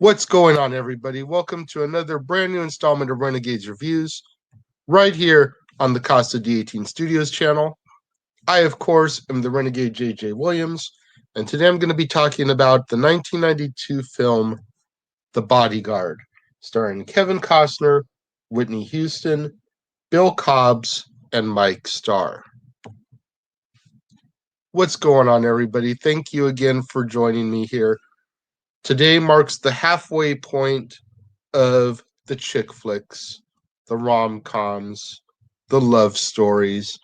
What's going on, everybody? Welcome to another brand new installment of Renegades Reviews, right here on the Casa D18 Studios channel. I, of course, am the Renegade J.J. Williams, and today I'm going to be talking about the 1992 film The Bodyguard, starring Kevin Costner, Whitney Houston, Bill Cobbs, and Mike Starr. What's going on, everybody? Thank you again for joining me here. Today marks the halfway point of the chick flicks, the rom-coms, the love stories,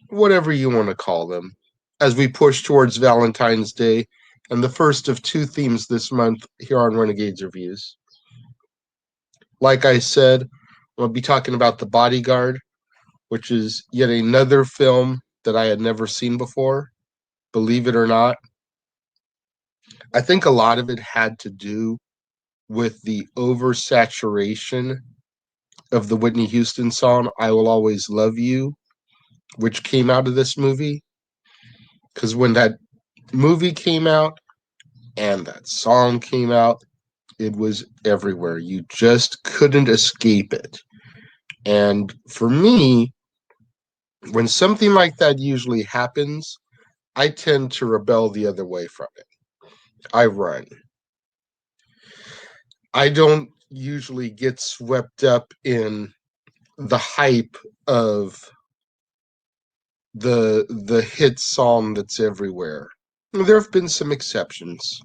whatever you want to call them, as we push towards Valentine's Day and the first of two themes this month here on Renegades Reviews. Like I said, I'm going to be talking about The Bodyguard, which is yet another film that I had never seen before, believe it or not. I think a lot of it had to do with the oversaturation of the Whitney Houston song "I Will Always Love You," which came out of this movie. Because when that movie came out and that song came out, it was everywhere. You just couldn't escape it. And for me, when something like that usually happens, I tend to rebel the other way from it. I run. I don't usually get swept up in the hype of the hit song that's everywhere. There have been some exceptions,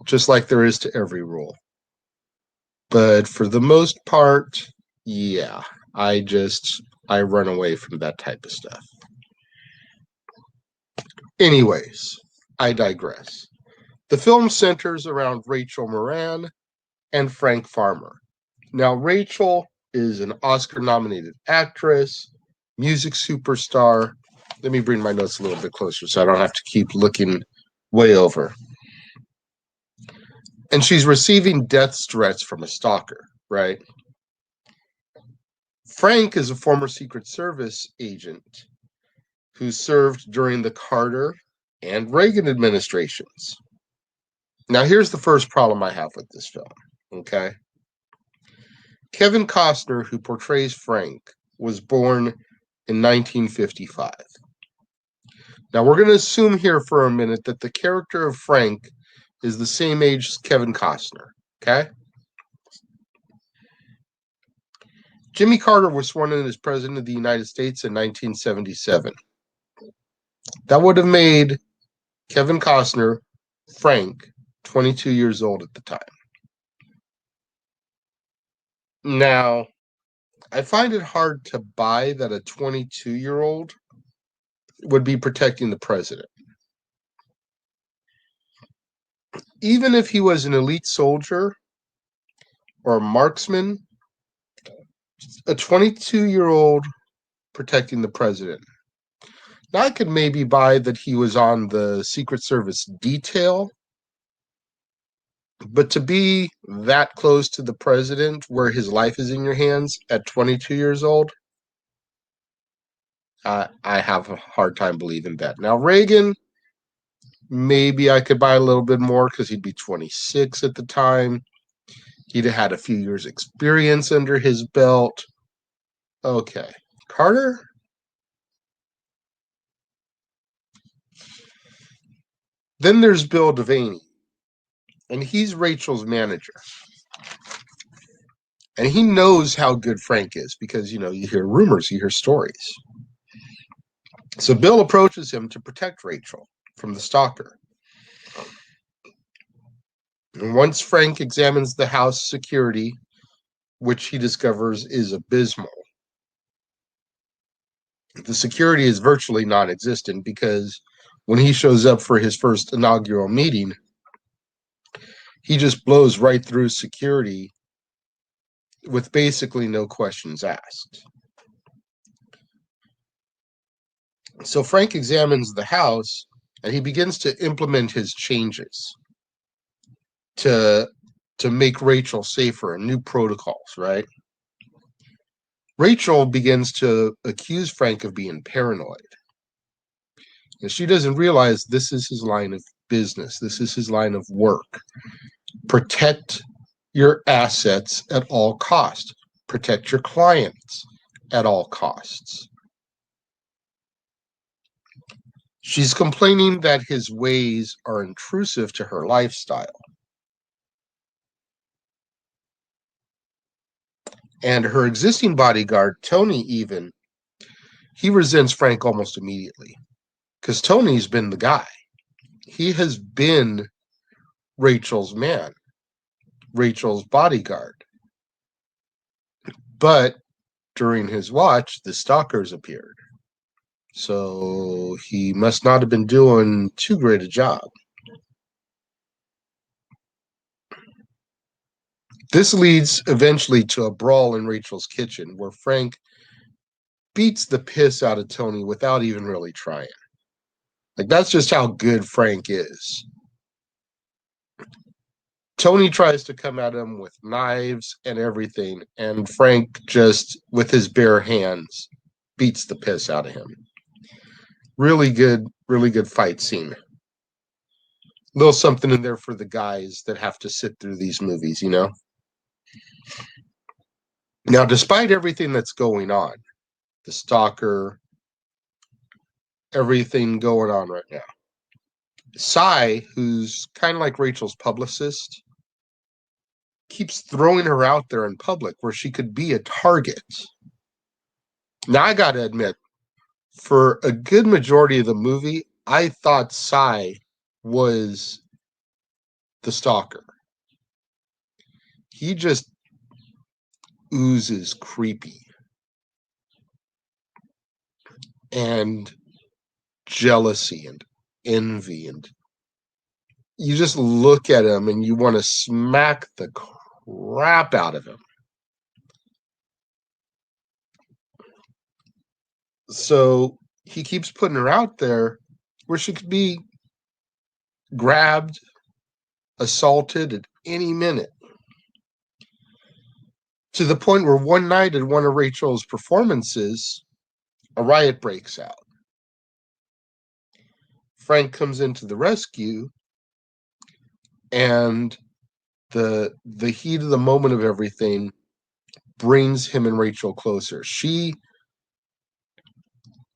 just like there is to every rule. But for the most part, yeah, I run away from that type of stuff. Anyways, I digress. The film centers around Rachel Moran and Frank Farmer. Now, Rachel is an Oscar-nominated actress, music superstar. Let me bring my notes a little bit closer so I don't have to keep looking way over. And she's receiving death threats from a stalker, right? Frank is a former Secret Service agent who served during the Carter and Reagan administrations. Now, here's the first problem I have with this film, okay? Kevin Costner, who portrays Frank, was born in 1955. Now, we're going to assume here for a minute that the character of Frank is the same age as Kevin Costner, okay? Jimmy Carter was sworn in as President of the United States in 1977. That would have made Kevin Costner, Frank, 22 years old at the time. Now, I find it hard to buy that a 22-year-old would be protecting the president. Even if he was an elite soldier or a marksman, a 22-year-old protecting the president. Now, I could maybe buy that he was on the Secret Service detail, but to be that close to the president where his life is in your hands at 22 years old, I have a hard time believing that. Now, Reagan, maybe I could buy a little bit more because he'd be 26 at the time. He'd have had a few years' experience under his belt. Okay. Carter? Then there's Bill Devaney, and he's Rachel's manager. And he knows how good Frank is because, you hear rumors, you hear stories. So Bill approaches him to protect Rachel from the stalker. And once Frank examines the house security, which he discovers is abysmal, the security is virtually non-existent because when he shows up for his first inaugural meeting, he just blows right through security with basically no questions asked. So Frank examines the house and he begins to implement his changes to make Rachel safer and new protocols, right? Rachel begins to accuse Frank of being paranoid. And she doesn't realize this is his line of business. This is his line of work. Protect your assets at all costs. Protect your clients at all costs. She's complaining that his ways are intrusive to her lifestyle. And her existing bodyguard, Tony, he resents Frank almost immediately. Because Tony's been the guy. He has been Rachel's man, Rachel's bodyguard. But during his watch, the stalkers appeared. So he must not have been doing too great a job. This leads eventually to a brawl in Rachel's kitchen where Frank beats the piss out of Tony without even really trying. Like, that's just how good Frank is. Tony tries to come at him with knives and everything, and Frank just, with his bare hands, beats the piss out of him. Really good fight scene. A little something in there for the guys that have to sit through these movies, you know? Now, despite everything that's going on, the stalker, everything going on right now, Cy, who's kind of like Rachel's publicist, keeps throwing her out there in public where she could be a target. Now, I gotta admit, for a good majority of the movie, I thought Cy was the stalker. He just oozes creepy and jealousy and envy, and you just look at him and you want to smack the crap out of him. So he keeps putting her out there where she could be grabbed, assaulted at any minute. To the point where one night at one of Rachel's performances, a riot breaks out. Frank comes into the rescue, and the heat of the moment of everything brings him and Rachel closer. She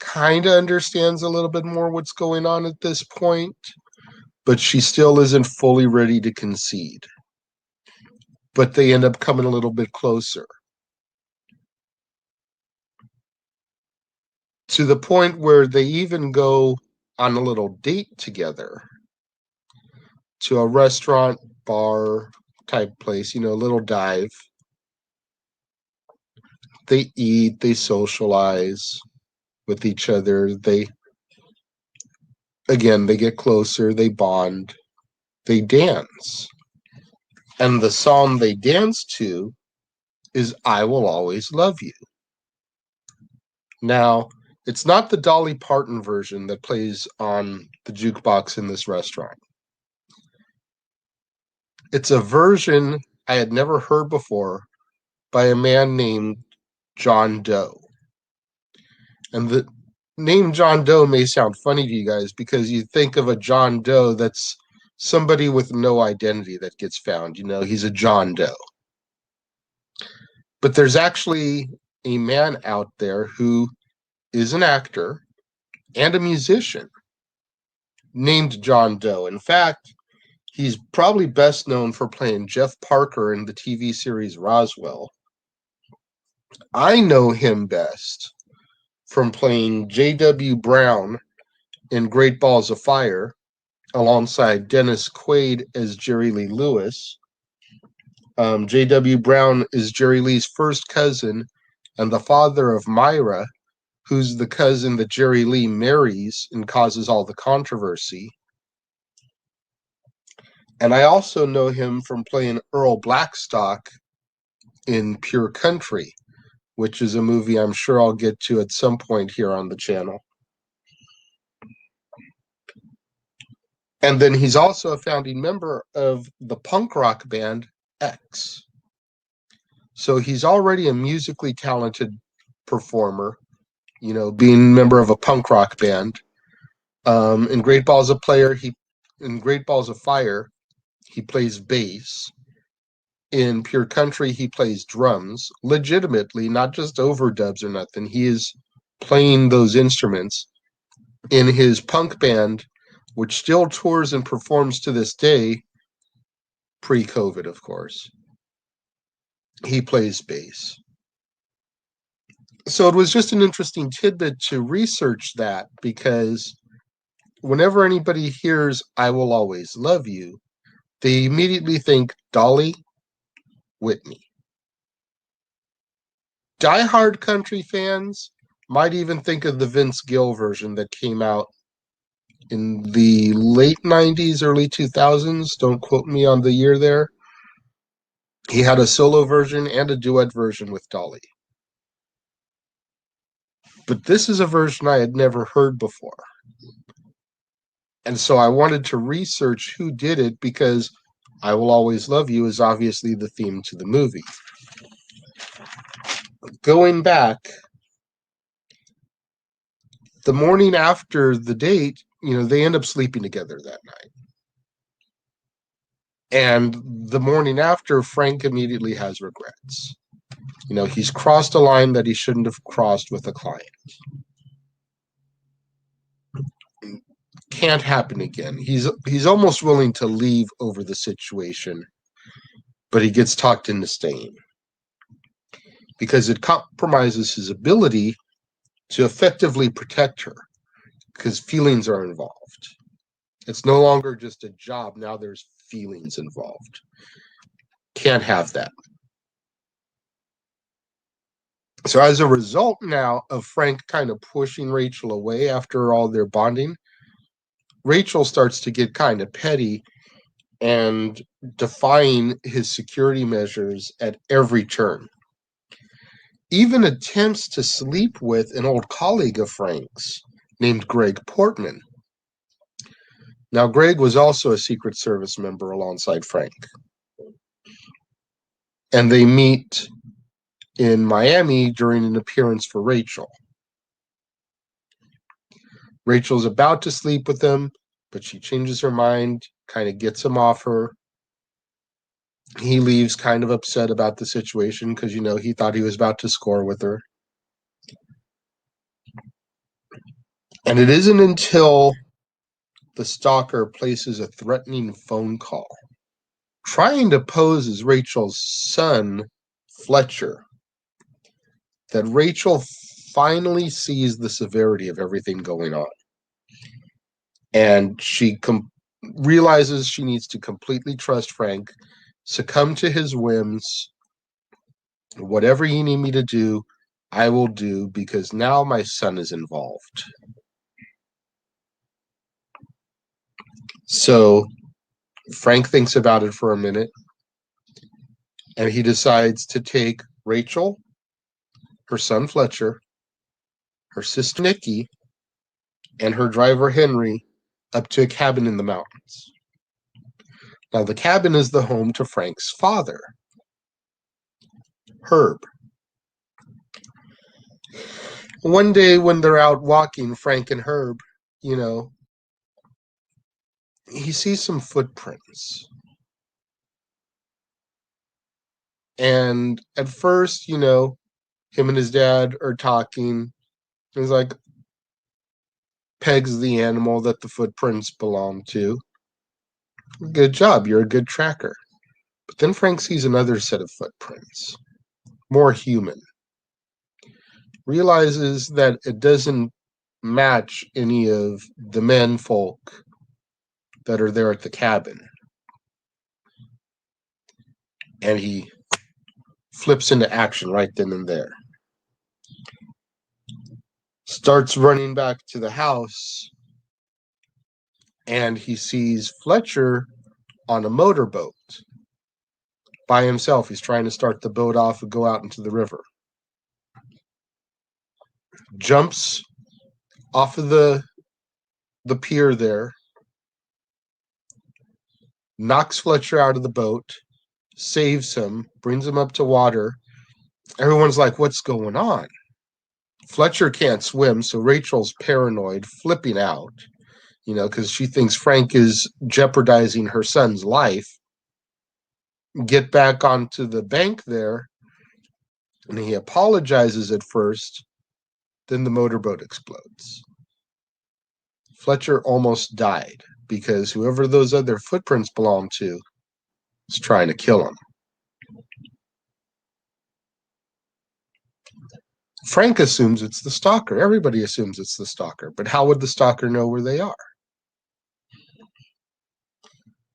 kind of understands a little bit more what's going on at this point, but she still isn't fully ready to concede. But they end up coming a little bit closer. To the point where they even go on a little date together to a restaurant, bar type place, you know, a little dive. They eat, they socialize with each other. They get closer, they bond, they dance. And the song they dance to is I Will Always Love You. Now, it's not the Dolly Parton version that plays on the jukebox in this restaurant. It's a version I had never heard before by a man named John Doe. And the name John Doe may sound funny to you guys because you think of a John Doe that's somebody with no identity that gets found. You know, he's a John Doe. But there's actually a man out there who is an actor and a musician named John Doe. In fact, he's probably best known for playing Jeff Parker in the TV series Roswell. I know him best from playing J.W. Brown in Great Balls of Fire alongside Dennis Quaid as Jerry Lee Lewis. J.W. Brown is Jerry Lee's first cousin and the father of Myra, who's the cousin that Jerry Lee marries and causes all the controversy. And I also know him from playing Earl Blackstock in Pure Country, which is a movie I'm sure I'll get to at some point here on the channel. And then he's also a founding member of the punk rock band X. So he's already a musically talented performer, you know, being a member of a punk rock band. In Great Balls of Fire, he plays bass. In Pure Country, he plays drums, legitimately, not just overdubs or nothing. He is playing those instruments. In his punk band, which still tours and performs to this day, pre-COVID, of course, he plays bass. So it was just an interesting tidbit to research that, because whenever anybody hears "I Will Always Love You," they immediately think Dolly, Whitney. Diehard country fans might even think of the Vince Gill version that came out in the late 90s, early 2000s. Don't quote me on the year there. He had a solo version and a duet version with Dolly. But this is a version I had never heard before. And so I wanted to research who did it, because "I Will Always Love You" is obviously the theme to the movie. Going back, the morning after the date, they end up sleeping together that night. And the morning after, Frank immediately has regrets. He's crossed a line that he shouldn't have crossed with a client. Can't happen again. He's almost willing to leave over the situation, but he gets talked into staying because it compromises his ability to effectively protect her, because feelings are involved. It's no longer just a job. Now there's feelings involved. Can't have that. So as a result now of Frank kind of pushing Rachel away after all their bonding, Rachel starts to get kind of petty and defying his security measures at every turn. Even attempts to sleep with an old colleague of Frank's named Greg Portman. Now, Greg was also a Secret Service member alongside Frank. And they meet in Miami during an appearance for Rachel. Rachel's about to sleep with him, but she changes her mind, kind of gets him off her. He leaves kind of upset about the situation because, he thought he was about to score with her. And it isn't until the stalker places a threatening phone call, trying to pose as Rachel's son, Fletcher, that Rachel finally sees the severity of everything going on. And she realizes she needs to completely trust Frank, succumb to his whims. Whatever you need me to do, I will do, because now my son is involved. So Frank thinks about it for a minute, and he decides to take Rachel, her son Fletcher, her sister Nikki, and her driver Henry up to a cabin in the mountains. Now, the cabin is the home to Frank's father, Herb. One day when they're out walking, Frank and Herb, he sees some footprints. And at first, him and his dad are talking. He's like, pegs the animal that the footprints belong to. Good job, you're a good tracker. But then Frank sees another set of footprints, more human. Realizes that it doesn't match any of the men folk that are there at the cabin. And he flips into action right then and there. Starts running back to the house, and he sees Fletcher on a motorboat by himself. He's trying to start the boat off and go out into the river. Jumps off of the pier there, knocks Fletcher out of the boat, saves him, brings him up to water. Everyone's like, what's going on? Fletcher can't swim, so Rachel's paranoid, flipping out, because she thinks Frank is jeopardizing her son's life. get back onto the bank there, and he apologizes at first. Then the motorboat explodes. Fletcher almost died because whoever those other footprints belong to is trying to kill him. Frank assumes it's the stalker. Everybody assumes it's the stalker. But how would the stalker know where they are?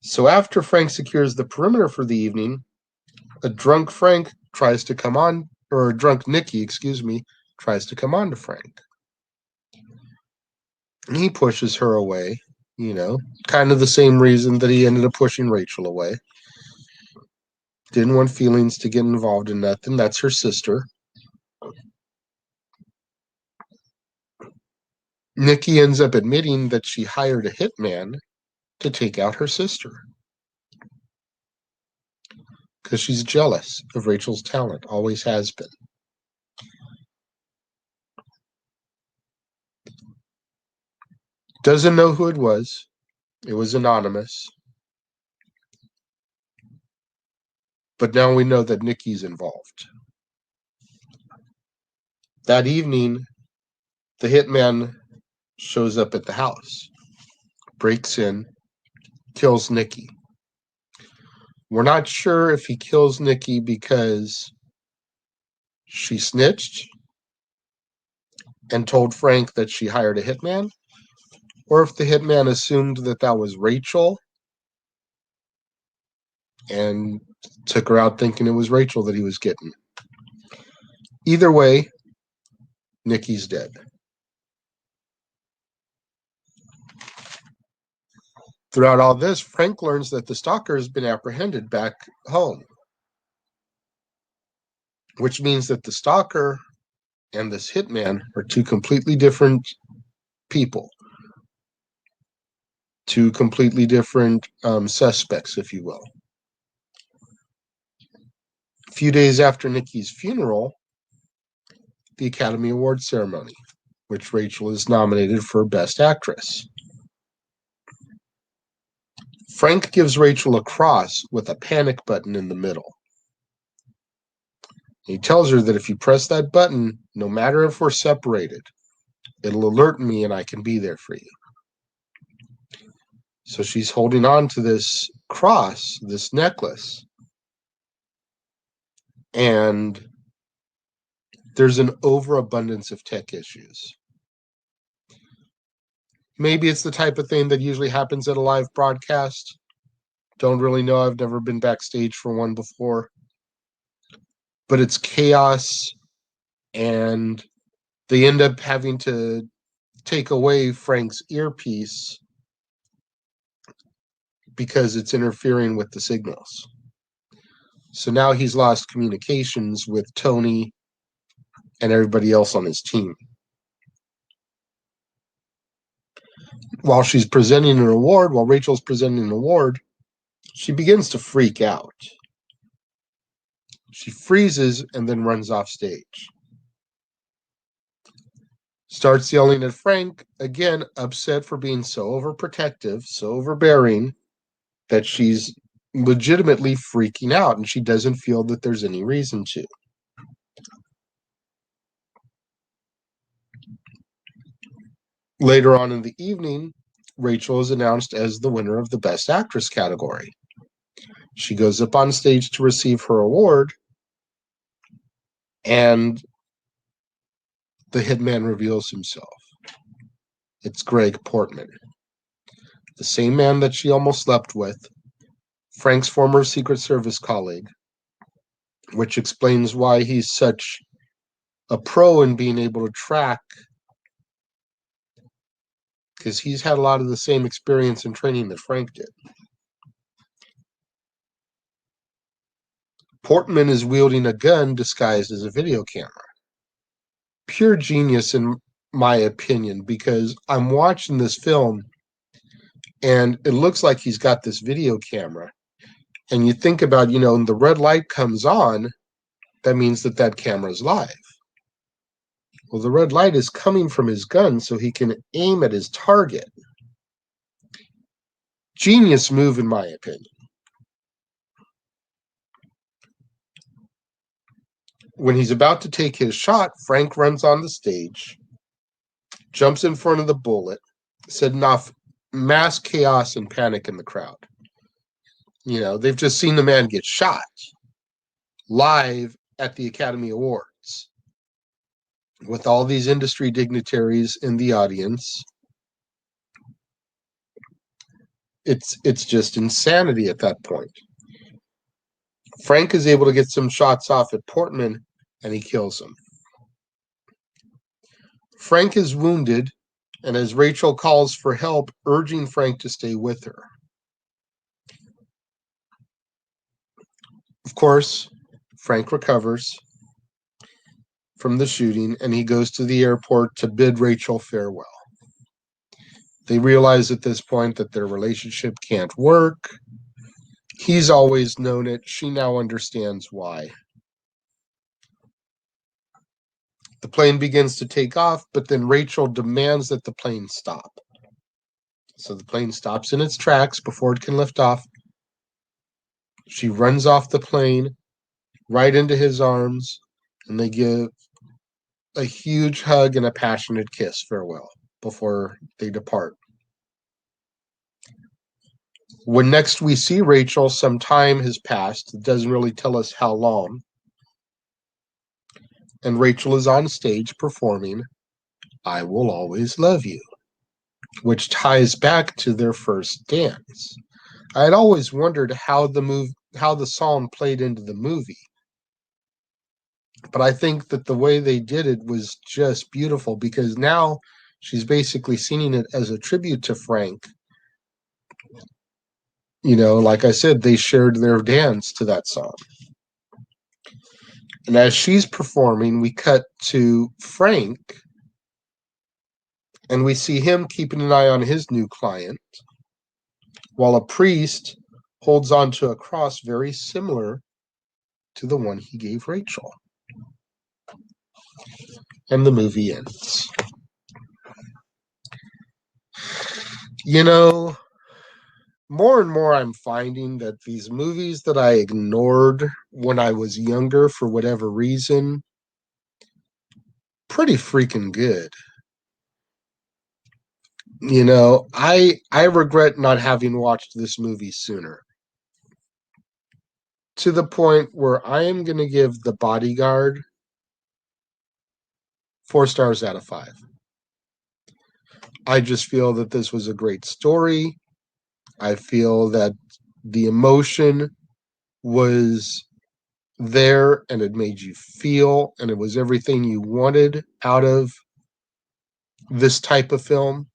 So after Frank secures the perimeter for the evening, a drunk Frank tries to come on, or a drunk Nicky, tries to come on to Frank. And he pushes her away, kind of the same reason that he ended up pushing Rachel away. Didn't want feelings to get involved in nothing. That's her sister. Nikki ends up admitting that she hired a hitman to take out her sister because she's jealous of Rachel's talent, always has been. Doesn't know who it was. It was anonymous. But now we know that Nikki's involved. That evening, the hitman shows up at the house, breaks in, kills Nikki. We're not sure if he kills Nikki because she snitched and told Frank that she hired a hitman, or if the hitman assumed that that was Rachel and took her out thinking it was Rachel that he was getting. Either way, Nikki's dead. Throughout all this, Frank learns that the stalker has been apprehended back home, which means that the stalker and this hitman are two completely different people, two completely different suspects, if you will. A few days after Nikki's funeral, the Academy Award ceremony, which Rachel is nominated for Best Actress. Frank gives Rachel a cross with a panic button in the middle. He tells her that if you press that button, no matter if we're separated, it'll alert me and I can be there for you. So she's holding on to this cross, this necklace, and there's an overabundance of tech issues. Maybe it's the type of thing that usually happens at a live broadcast. Don't really know. I've never been backstage for one before. But it's chaos, and they end up having to take away Frank's earpiece because it's interfering with the signals. So now he's lost communications with Tony and everybody else on his team. While Rachel's presenting an award, she begins to freak out. She freezes and then runs off stage. Starts yelling at Frank, again, upset for being so overprotective, so overbearing, that she's legitimately freaking out, and she doesn't feel that there's any reason to. Later on in the evening, Rachel is announced as the winner of the Best Actress category. She goes up on stage to receive her award, and the hitman reveals himself. It's Greg Portman, the same man that she almost slept with, Frank's former Secret Service colleague, which explains why he's such a pro in being able to track, because he's had a lot of the same experience and training that Frank did. Portman is wielding a gun disguised as a video camera. Pure genius, in my opinion, because I'm watching this film and it looks like he's got this video camera. And you think about, when the red light comes on, that means that camera is live. Well, the red light is coming from his gun so he can aim at his target. Genius move, in my opinion. When he's about to take his shot, Frank runs on the stage, jumps in front of the bullet, setting off mass chaos and panic in the crowd. They've just seen the man get shot live at the Academy Awards with all these industry dignitaries in the audience. It's just insanity at that point. Frank is able to get some shots off at Portman, and he kills him. Frank is wounded, and as Rachel calls for help, urging Frank to stay with her. Of course, Frank recovers from the shooting, and he goes to the airport to bid Rachel farewell. They realize at this point that their relationship can't work. He's always known it. She now understands why. The plane begins to take off, but then Rachel demands that the plane stop. So the plane stops in its tracks before it can lift off. She runs off the plane right into his arms, and they give a huge hug and a passionate kiss farewell before they depart. When next we see Rachel, some time has passed. It doesn't really tell us how long. And Rachel is on stage performing I Will Always Love You, which ties back to their first dance. I had always wondered how the song played into the movie. But I think that the way they did it was just beautiful, because now she's basically singing it as a tribute to Frank. Like I said, they shared their dance to that song. And as she's performing, we cut to Frank, and we see him keeping an eye on his new client, while a priest holds onto a cross very similar to the one he gave Rachel. And the movie ends. More and more I'm finding that these movies that I ignored when I was younger for whatever reason, pretty freaking good. I regret not having watched this movie sooner. To the point where I am going to give The Bodyguard 4 stars out of 5. I just feel that this was a great story. I feel that the emotion was there, and it made you feel, and it was everything you wanted out of this type of film.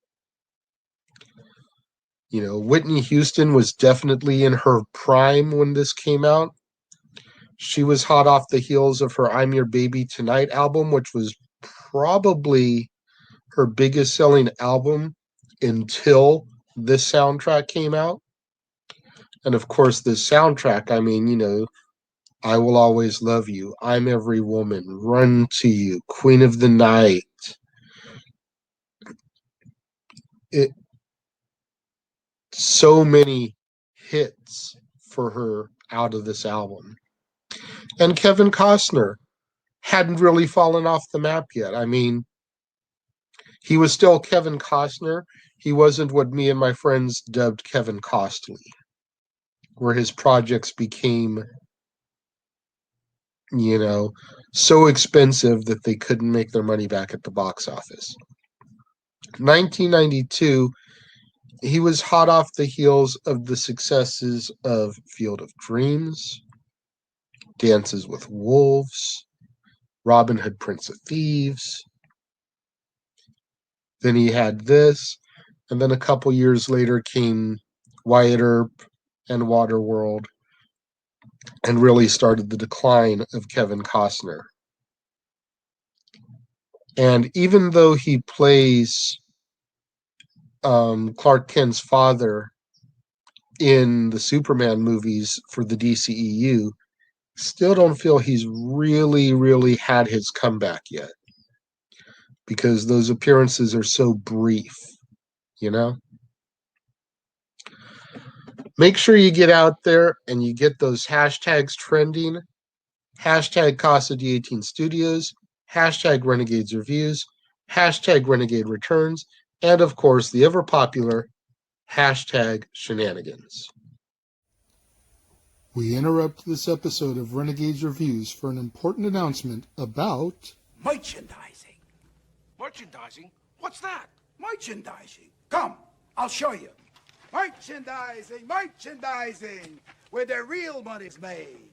Whitney Houston was definitely in her prime when this came out. She was hot off the heels of her I'm Your Baby Tonight album, which was probably her biggest selling album until this soundtrack came out. And of course, this soundtrack, I Will Always Love You, I'm Every Woman, Run to You, Queen of the Night. So many hits for her out of this album. And Kevin Costner hadn't really fallen off the map yet. He was still Kevin Costner. He wasn't what me and my friends dubbed Kevin Costly, where his projects became, so expensive that they couldn't make their money back at the box office. 1992, he was hot off the heels of the successes of Field of Dreams, Dances with Wolves, Robin Hood, Prince of Thieves. Then he had this, and then a couple years later came Wyatt Earp and Waterworld, and really started the decline of Kevin Costner. And even though he plays Clark Kent's father in the Superman movies for the DCEU, still don't feel he's really had his comeback yet, because those appearances are so brief, Make sure you get out there and you get those hashtags trending. hashtag Casa D18 Studios, hashtag Renegades Reviews, hashtag Renegade Returns, and of course the ever popular hashtag Shenanigans. We interrupt this episode of Renegades Reviews for an important announcement about merchandising. Merchandising? What's that? Merchandising. Come, I'll show you. Merchandising, merchandising, where the real money's made.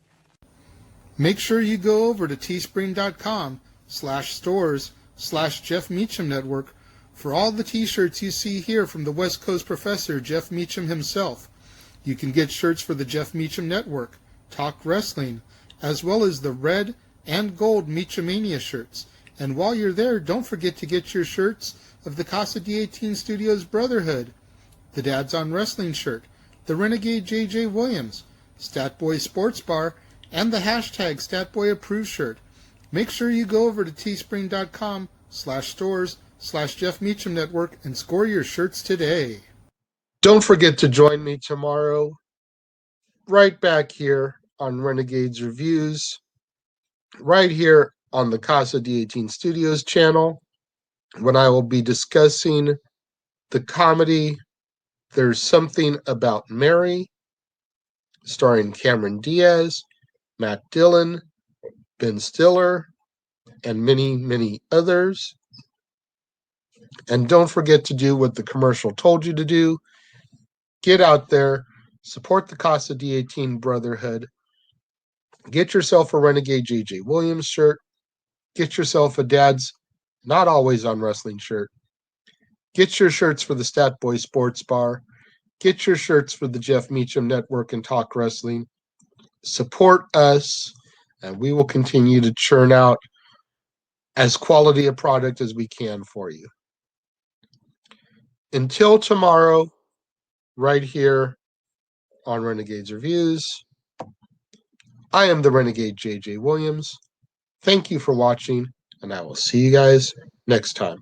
Make sure you go over to teespring.com/stores/Jeff Meacham Network for all the t-shirts you see here from the West Coast professor, Jeff Meacham himself. You can get shirts for the Jeff Meacham Network, Talk Wrestling, as well as the red and gold Meachamania shirts. And while you're there, don't forget to get your shirts of the Casa D18 Studios Brotherhood, the Dads on Wrestling shirt, the Renegade J.J. Williams, Statboy Sports Bar, and the hashtag Statboy Approved shirt. Make sure you go over to teespring.com/stores/Jeff Meacham Network and score your shirts today. Don't forget to join me tomorrow, right back here on Renegades Reviews, right here on the Casa D18 Studios channel, when I will be discussing the comedy There's Something About Mary, starring Cameron Diaz, Matt Dillon, Ben Stiller, and many, many others. And don't forget to do what the commercial told you to do. Get out there, support the Casa D18 Brotherhood, get yourself a Renegade J.J. Williams shirt, get yourself a Dad's Not Always on Wrestling shirt, get your shirts for the Statboy Sports Bar, get your shirts for the Jeff Meacham Network and Talk Wrestling. Support us, and we will continue to churn out as quality a product as we can for you. Until tomorrow, right here on Renegades Reviews, I am the Renegade J.J. Williams. Thank you for watching, and I will see you guys next time.